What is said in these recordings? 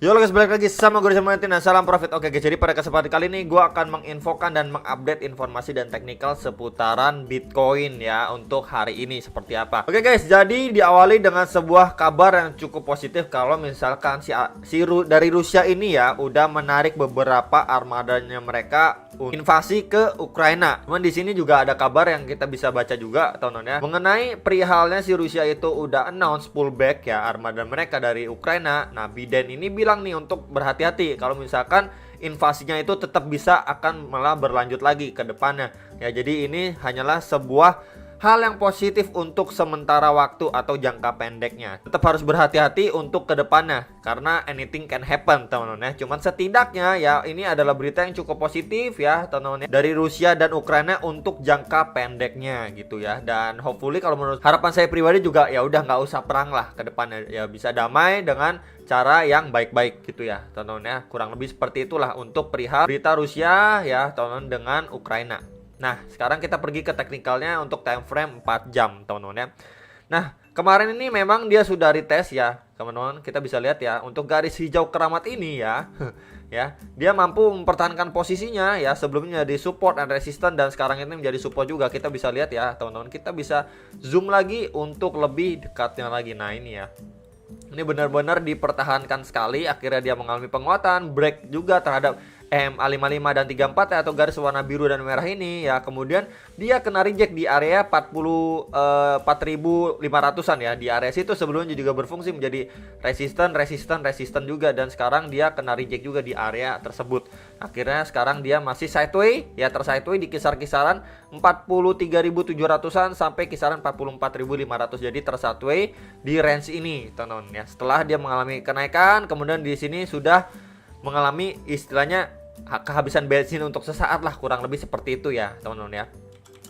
Yo guys, balik lagi sama gue Rizal Mantin dan salam profit. Oke guys, jadi pada kesempatan kali ini gue akan menginfokan dan mengupdate informasi dan teknikal seputaran Bitcoin ya untuk hari ini seperti apa. Oke guys, jadi diawali dengan sebuah kabar yang cukup positif kalau misalkan dari Rusia ini ya udah menarik beberapa armadanya mereka invasi ke Ukraina. Cuman di sini juga ada kabar yang kita bisa baca juga teman-teman ya mengenai perihalnya si Rusia itu udah announce pullback ya armada mereka dari Ukraina. Nah, Biden ini bilang nih untuk berhati-hati kalau misalkan invasinya itu tetap bisa akan malah berlanjut lagi ke depannya ya. Jadi ini hanyalah sebuah hal yang positif untuk sementara waktu atau jangka pendeknya. Tetap harus berhati-hati untuk ke depannya karena anything can happen teman-teman ya. Cuman setidaknya ya ini adalah berita yang cukup positif ya teman-teman ya, dari Rusia dan Ukraina untuk jangka pendeknya gitu ya. Dan hopefully kalau menurut harapan saya pribadi juga ya udah nggak usah perang lah ke depannya ya, bisa damai dengan cara yang baik-baik gitu ya teman-teman ya. Kurang lebih seperti itulah untuk perihal berita Rusia ya teman-teman dengan Ukraina. Nah, sekarang kita pergi ke teknikalnya untuk time frame 4 jam, teman-teman ya. Nah, kemarin ini memang dia sudah retest ya, teman-teman. Kita bisa lihat ya, untuk garis hijau keramat ini ya, ya, dia mampu mempertahankan posisinya ya, sebelumnya di support dan resistance dan sekarang ini menjadi support juga. Kita bisa lihat ya, teman-teman. Kita bisa zoom lagi untuk lebih dekatnya lagi. Nah, ini ya. Ini benar-benar dipertahankan sekali, akhirnya dia mengalami penguatan, break juga terhadap EMA55 dan 34 ya, atau garis warna biru dan merah ini ya. Kemudian dia kena reject di area 4.500-an ya. Di area situ sebelumnya juga berfungsi menjadi resisten juga, dan sekarang dia kena reject juga di area tersebut. Akhirnya sekarang dia masih sideway ya, tersideway di kisaran 43.700-an sampai kisaran 44.500. Jadi tersideway di range ini teman-teman ya. Setelah dia mengalami kenaikan, kemudian di sini sudah mengalami istilahnya kehabisan bensin untuk sesaat lah, kurang lebih seperti itu ya teman-teman ya.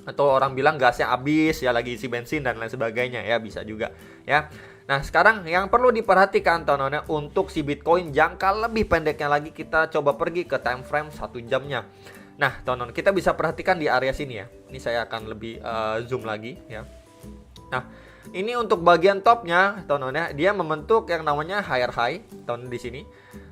Atau orang bilang gasnya habis ya, lagi isi bensin dan lain sebagainya ya, bisa juga ya. Nah, sekarang yang perlu diperhatikan teman-teman ya, untuk si Bitcoin jangka lebih pendeknya lagi, kita coba pergi ke time frame 1 jamnya. Nah teman-teman, kita bisa perhatikan di area sini ya. Ini saya akan lebih zoom lagi ya. Nah, ini untuk bagian topnya teman-teman ya, dia membentuk yang namanya higher high teman-teman di sini.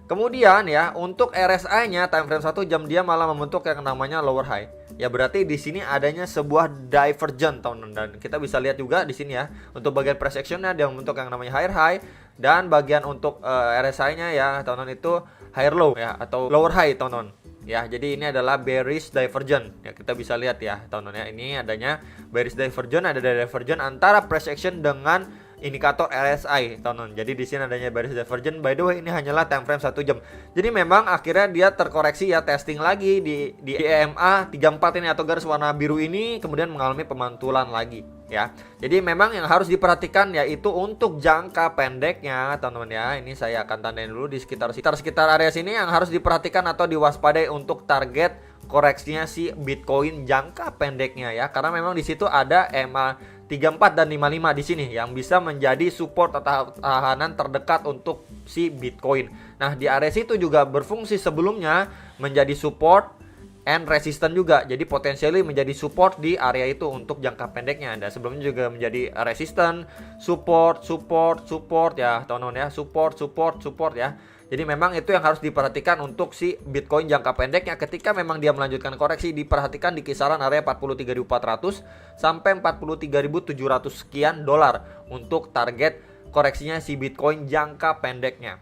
Kemudian ya, untuk RSI-nya time frame 1 jam dia malah membentuk yang namanya lower high. Ya berarti di sini adanya sebuah divergent teman-teman, dan kita bisa lihat juga di sini ya, untuk bagian price action-nya dia membentuk yang namanya higher high, dan bagian untuk RSI-nya ya teman-teman itu higher low ya, atau lower high teman-teman. Ya, jadi ini adalah bearish divergent. Ya, kita bisa lihat ya teman-teman ya, ini adanya bearish divergent, ada divergent antara price action dengan indikator RSI teman-teman. Jadi di sini adanya bearish divergent. By the way, ini hanyalah time frame 1 jam. Jadi memang akhirnya dia terkoreksi ya, testing lagi di EMA 34 ini atau garis warna biru ini, kemudian mengalami pemantulan lagi ya. Jadi memang yang harus diperhatikan yaitu untuk jangka pendeknya teman-teman ya. Ini saya akan tandain dulu di sekitar area sini yang harus diperhatikan atau diwaspadai untuk target koreksinya si Bitcoin jangka pendeknya ya. Karena memang di situ ada EMA 34 dan 55 di sini yang bisa menjadi support atau tahanan terdekat untuk si Bitcoin. Nah, di area situ juga berfungsi sebelumnya menjadi support and resistance juga. Jadi potensially menjadi support di area itu untuk jangka pendeknya. Dan sebelumnya juga menjadi resistance, support ya, teman-teman ya, support ya. Jadi memang itu yang harus diperhatikan untuk si Bitcoin jangka pendeknya. Ketika memang dia melanjutkan koreksi, diperhatikan di kisaran area 43.400 sampai 43.700 sekian dolar untuk target koreksinya si Bitcoin jangka pendeknya.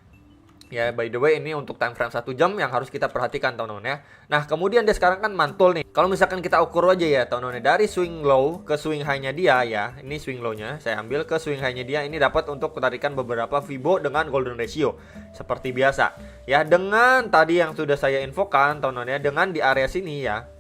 Ya, by the way, ini untuk time frame 1 jam yang harus kita perhatikan teman-teman ya. Nah, kemudian dia sekarang kan mantul nih. Kalau misalkan kita ukur aja ya teman-teman, dari swing low ke swing high-nya dia ya. Ini swing low-nya, saya ambil ke swing high-nya dia. Ini dapat untuk ketarikan beberapa Fibo dengan golden ratio seperti biasa. Ya, dengan tadi yang sudah saya infokan teman-teman ya, dengan di area sini ya,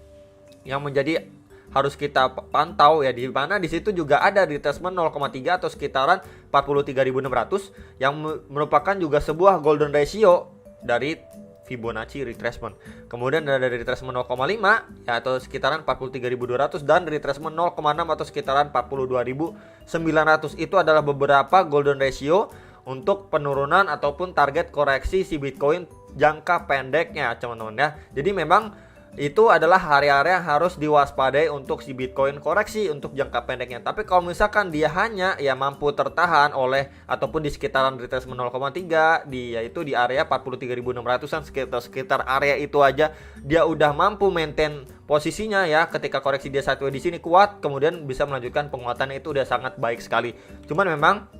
yang menjadi harus kita pantau ya, di mana di situ juga ada retracement 0,3 atau sekitaran 43.600 yang merupakan juga sebuah golden ratio dari Fibonacci retracement. Kemudian ada retracement 0,5 ya, atau sekitaran 43.200, dan retracement 0,6 atau sekitaran 42.900. Itu adalah beberapa golden ratio untuk penurunan ataupun target koreksi si Bitcoin jangka pendeknya teman-teman ya. Jadi memang itu adalah area-area yang harus diwaspadai untuk si Bitcoin koreksi untuk jangka pendeknya. Tapi kalau misalkan dia hanya ya mampu tertahan oleh ataupun di sekitaran retracement 0,3 yaitu di area 43.600-an, sekitar area itu aja dia udah mampu maintain posisinya ya, ketika koreksi dia sideways di sini kuat, kemudian bisa melanjutkan penguatannya, itu udah sangat baik sekali. Cuman memang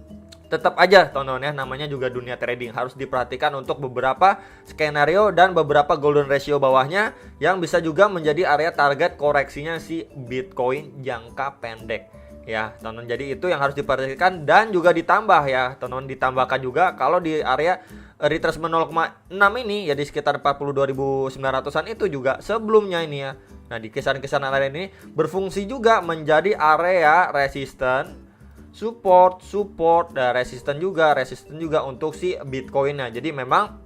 tetap aja teman-teman ya, namanya juga dunia trading, harus diperhatikan untuk beberapa skenario dan beberapa golden ratio bawahnya yang bisa juga menjadi area target koreksinya si Bitcoin jangka pendek ya teman-teman. Jadi itu yang harus diperhatikan dan juga ditambah ya teman-teman, ditambahkan juga kalau di area retracement 0,6 ini ya di sekitar 42.900-an itu juga sebelumnya ini ya. Nah di kisaran-kisaran area ini berfungsi juga menjadi area resisten, support dan resisten juga untuk si Bitcoinnya. Jadi memang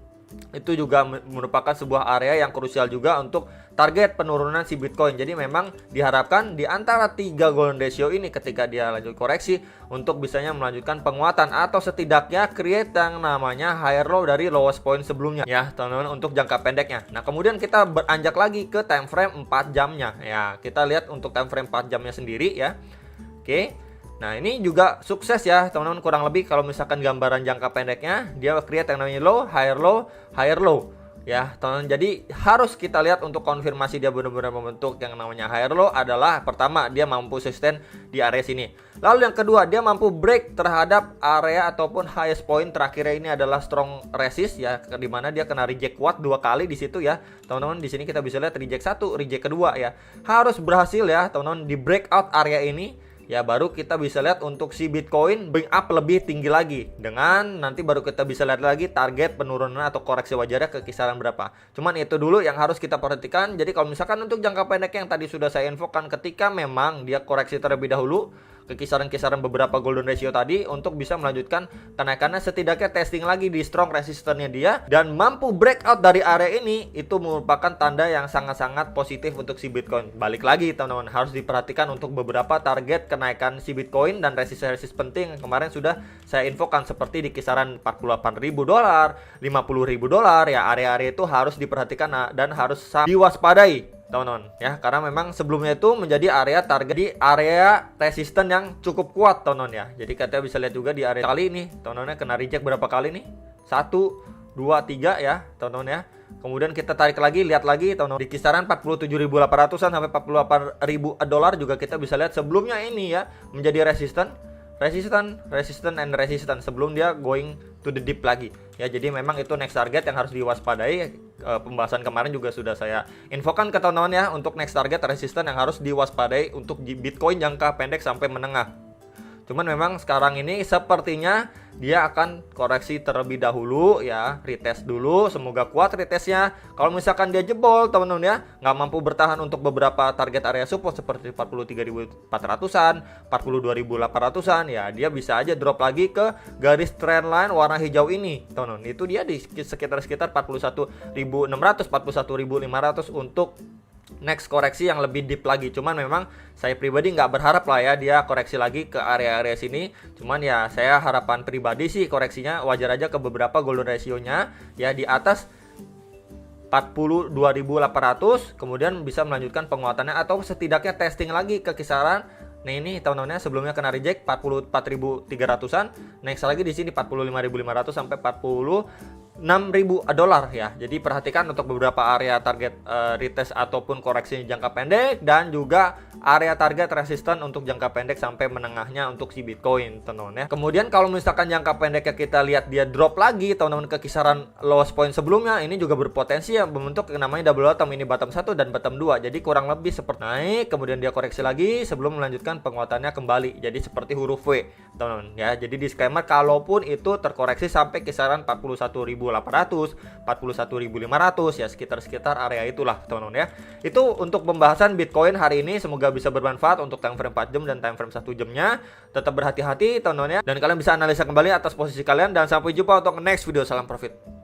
itu juga merupakan sebuah area yang krusial juga untuk target penurunan si Bitcoin. Jadi memang diharapkan di antara 3 golden ratio ini ketika dia lanjut koreksi untuk bisanya melanjutkan penguatan atau setidaknya create yang namanya higher low dari lowest point sebelumnya ya teman-teman untuk jangka pendeknya. Nah kemudian kita beranjak lagi ke time frame 4 jamnya ya. Kita lihat untuk time frame 4 jamnya sendiri ya. Oke. Nah ini juga sukses ya teman-teman, kurang lebih kalau misalkan gambaran jangka pendeknya dia create yang namanya low, higher low ya teman-teman. Jadi harus kita lihat untuk konfirmasi dia benar-benar membentuk yang namanya higher low adalah pertama dia mampu sustain di area sini. Lalu yang kedua dia mampu break terhadap area ataupun highest point terakhirnya ini adalah strong resist ya, di mana dia kena reject kuat 2 kali di situ ya teman-teman. Di sini kita bisa lihat reject 1, reject kedua ya. Harus berhasil ya teman-teman di breakout area ini. Ya baru kita bisa lihat untuk si Bitcoin bring up lebih tinggi lagi, dengan nanti baru kita bisa lihat lagi target penurunan atau koreksi wajarnya ke kisaran berapa. Cuman itu dulu yang harus kita perhatikan. Jadi kalau misalkan untuk jangka pendek yang tadi sudah saya infokan, ketika memang dia koreksi terlebih dahulu ke kisaran-kisaran beberapa golden ratio tadi untuk bisa melanjutkan kenaikannya, setidaknya testing lagi di strong resistannya dia dan mampu breakout dari area ini, itu merupakan tanda yang sangat-sangat positif untuk si Bitcoin. Balik lagi teman-teman, harus diperhatikan untuk beberapa target kenaikan si Bitcoin dan resist penting yang kemarin sudah saya infokan seperti di kisaran $48.000, $50.000 ya. Area-area itu harus diperhatikan dan harus diwaspadai teman-teman ya, karena memang sebelumnya itu menjadi area target di area resisten yang cukup kuat teman-teman ya. Jadi kita bisa lihat juga di area kali ini teman-teman kena reject berapa kali nih, 1, 2, 3 ya teman-teman ya. Kemudian kita tarik lagi, lihat lagi teman-teman di kisaran 47.800-an sampai $48.000 juga kita bisa lihat sebelumnya ini ya menjadi resisten sebelum dia going to the deep lagi ya. Jadi memang itu next target yang harus diwaspadai. Pembahasan kemarin juga sudah saya infokan ke teman-teman ya, untuk next target resisten yang harus diwaspadai untuk Bitcoin jangka pendek sampai menengah. Cuman memang sekarang ini sepertinya dia akan koreksi terlebih dahulu ya, retest dulu, semoga kuat retestnya. Kalau misalkan dia jebol teman-teman ya, nggak mampu bertahan untuk beberapa target area support seperti 43.400-an, 42.800-an ya, dia bisa aja drop lagi ke garis trendline warna hijau ini teman-teman. Itu dia di sekitar 41.600, 41.500 untuk next koreksi yang lebih deep lagi. Cuman memang saya pribadi nggak berharap lah ya dia koreksi lagi ke area-area sini. Cuman ya saya harapan pribadi sih koreksinya wajar aja ke beberapa golden ratio-nya ya di atas 42.800, kemudian bisa melanjutkan penguatannya atau setidaknya testing lagi ke kisaran. Nah ini teman-temannya sebelumnya kena reject 44.300-an, next lagi di sini 45.500 sampai 46.000 dolar ya. Jadi perhatikan untuk beberapa area target retest ataupun koreksi jangka pendek dan juga area target resisten untuk jangka pendek sampai menengahnya untuk si Bitcoin teman-teman ya. Kemudian kalau misalkan jangka pendeknya kita lihat dia drop lagi teman-teman ke kisaran lowest point sebelumnya, ini juga berpotensi yang membentuk yang namanya double bottom, ini bottom 1 dan bottom 2. Jadi kurang lebih seperti naik kemudian dia koreksi lagi sebelum melanjutkan penguatannya kembali. Jadi seperti huruf V teman-teman ya. Jadi disclaimer kalaupun itu terkoreksi sampai kisaran 41.800, 41.500 ya, sekitar area itulah teman-teman ya. Itu untuk pembahasan Bitcoin hari ini, semoga bisa bermanfaat untuk time frame 4 jam dan time frame 1 jamnya. Tetap berhati-hati teman-teman ya, dan kalian bisa analisa kembali atas posisi kalian, dan sampai jumpa untuk next video. Salam profit.